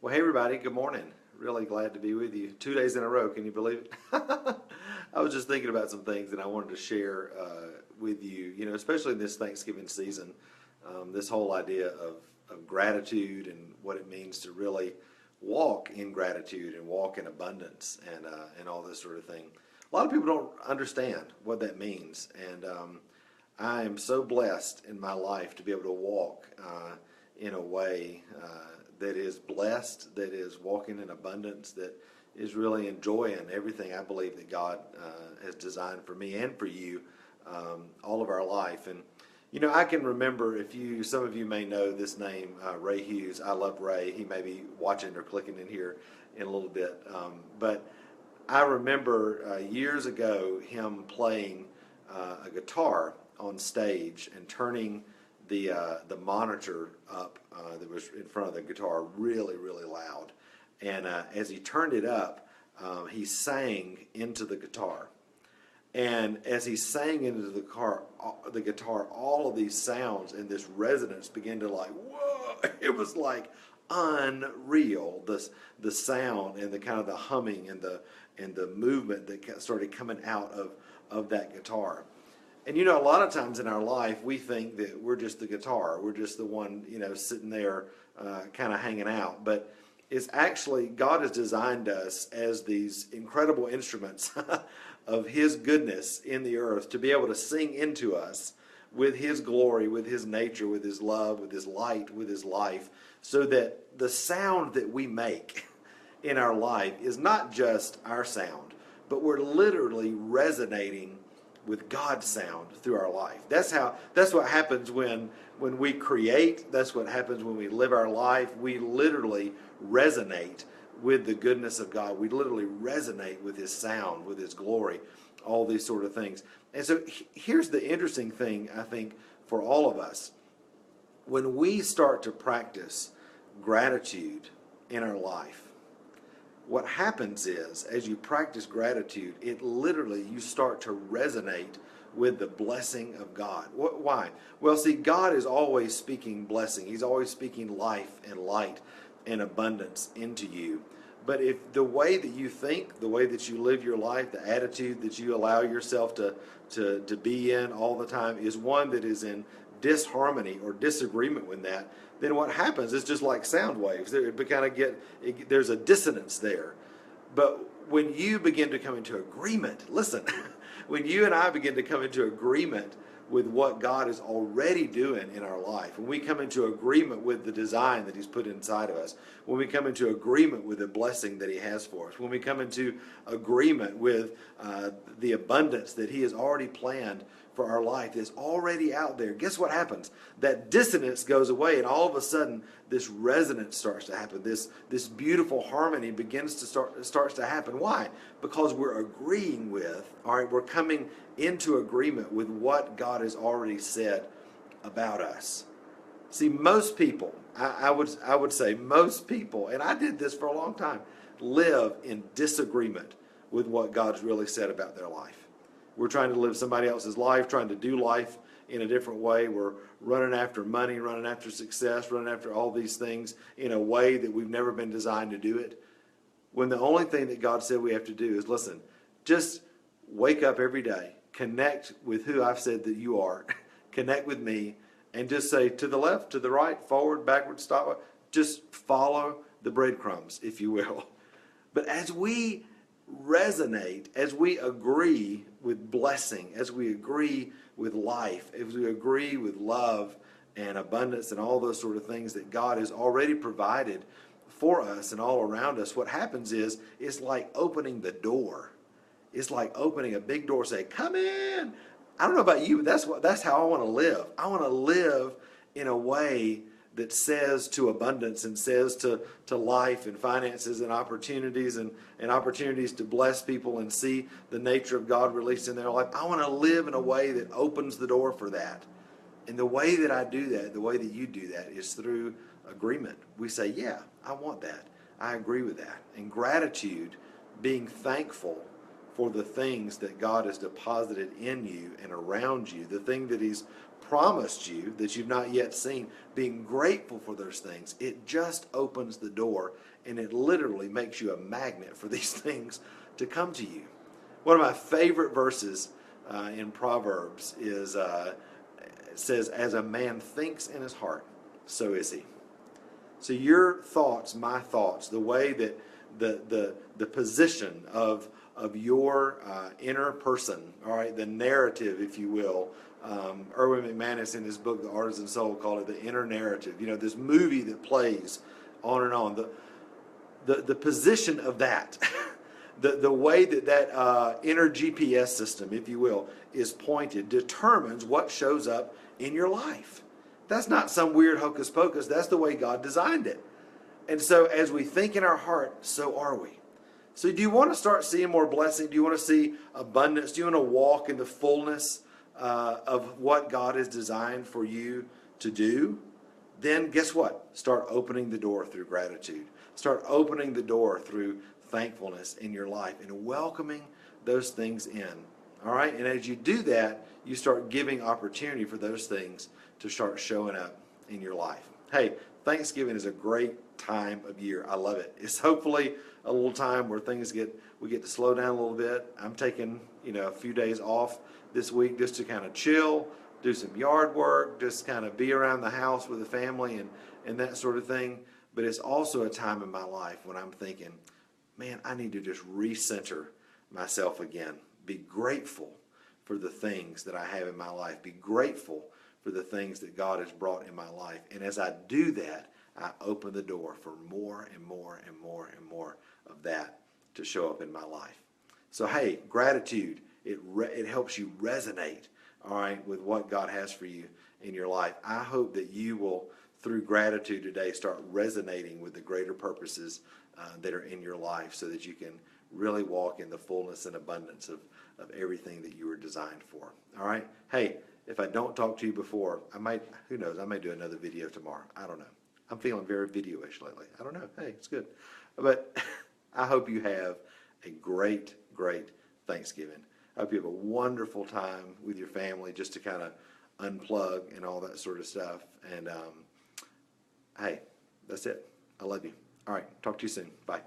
Well, hey everybody, good morning. Really glad to be with you. 2 days in a row, can you believe it? I was just thinking about some things that I wanted to share with you, especially in this Thanksgiving season. This whole idea of gratitude and what it means to really walk in gratitude and walk in abundance and all this sort of thing. A lot of people don't understand what that means, and I am so blessed in my life to be able to walk in a way that is blessed, that is walking in abundance, that is really enjoying everything I believe that God has designed for me and for you all of our life. And I can remember, some of you may know this name, Ray Hughes. I love Ray. He may be watching or clicking in here in a little bit, but I remember years ago him playing a guitar on stage and turning the monitor up that was in front of the guitar really, really loud. And as he turned it up, he sang into the guitar. And as he sang into the guitar, all of these sounds and this resonance began to whoa! It was like unreal. The sound and the kind of the humming and the movement that started coming out of that guitar. And a lot of times in our life, we think that we're just the guitar. We're just the one, sitting there kind of hanging out. But it's actually, God has designed us as these incredible instruments of His goodness in the earth to be able to sing into us with His glory, with His nature, with His love, with His light, with His life, so that the sound that we make in our life is not just our sound, but we're literally resonating with God's sound through our life. That's what happens when we create. That's what happens when we live our life. We literally resonate with the goodness of God. We literally resonate with His sound, with His glory, all these sort of things. And so here's the interesting thing, I think, for all of us. When we start to practice gratitude in our life, what happens is, as you practice gratitude, you start to resonate with the blessing of God. Why? Well, see, God is always speaking blessing. He's always speaking life and light and abundance into you. But if the way that you think, the way that you live your life, the attitude that you allow yourself to be in all the time is one that is in disharmony or disagreement with that, then what happens is just like sound waves. There's a dissonance there. But when you begin to come into agreement, listen, when you and I begin to come into agreement with what God is already doing in our life, when we come into agreement with the design that He's put inside of us, when we come into agreement with the blessing that He has for us, when we come into agreement with the abundance that He has already planned for our life that's already out there, guess what happens? That dissonance goes away, and all of a sudden this resonance starts to happen. This beautiful harmony starts to happen. Why? Because we're agreeing with, we're coming into agreement with what God has already said about us. See, most people, I would say most people, and I did this for a long time, live in disagreement with what God's really said about their life. We're trying to live somebody else's life, trying to do life in a different way. We're running after money, running after success, running after all these things in a way that we've never been designed to do it. When the only thing that God said we have to do is, listen, just wake up every day, connect with who I've said that you are, connect with me, and just say to the left, to the right, forward, backward, stop. Just follow the breadcrumbs, if you will. But as we resonate, as we agree with blessing, as we agree with life, as we agree with love and abundance and all those sort of things that God has already provided for us and all around us, what happens is it's like opening the door. It's like opening a big door, saying, come in. I don't know about you, but that's how I want to live. I want to live in a way that says to abundance and says to life and finances and opportunities and opportunities to bless people and see the nature of God released in their life. I want to live in a way that opens the door for that. And the way that I do that, the way that you do that, is through agreement. We say, yeah, I want that. I agree with that. And gratitude, being thankful for the things that God has deposited in you and around you, the thing that He's promised you that you've not yet seen, being grateful for those things, it just opens the door, and it literally makes you a magnet for these things to come to you. One of my favorite verses in Proverbs is, it says, as a man thinks in his heart, so is he. So your thoughts, my thoughts, the way that the position of your inner person, all right, the narrative, if you will. Erwin McManus in his book, The Artisan Soul, called it the inner narrative. You know, this movie that plays on and on. The position of that, the way that inner GPS system, if you will, is pointed, determines what shows up in your life. That's not some weird hocus pocus. That's the way God designed it. And so as we think in our heart, so are we. So do you want to start seeing more blessing? Do you want to see abundance? Do you want to walk in the fullness of what God has designed for you to do? Then guess what? Start opening the door through gratitude. Start opening the door through thankfulness in your life and welcoming those things in. All right? And as you do that, you start giving opportunity for those things to start showing up in your life. Hey, Thanksgiving is a great time of year. I love it. It's hopefully a little time where we get to slow down a little bit. I'm taking, a few days off this week just to kind of chill, do some yard work, just kind of be around the house with the family and that sort of thing. But it's also a time in my life when I'm thinking, man, I need to just recenter myself again. Be grateful for the things that I have in my life. Be grateful for the things that God has brought in my life. And as I do that, I open the door for more and more and more and more of that to show up in my life. So hey, gratitude, it helps you resonate, all right, with what God has for you in your life. I hope that you will, through gratitude today, start resonating with the greater purposes that are in your life so that you can really walk in the fullness and abundance of everything that you were designed for. All right? Hey, if I don't talk to you before, who knows, I may do another video tomorrow. I don't know. I'm feeling very video-ish lately. I don't know. Hey, it's good. But I hope you have a great, great Thanksgiving. I hope you have a wonderful time with your family just to kind of unplug and all that sort of stuff. And hey, that's it. I love you. All right. Talk to you soon. Bye.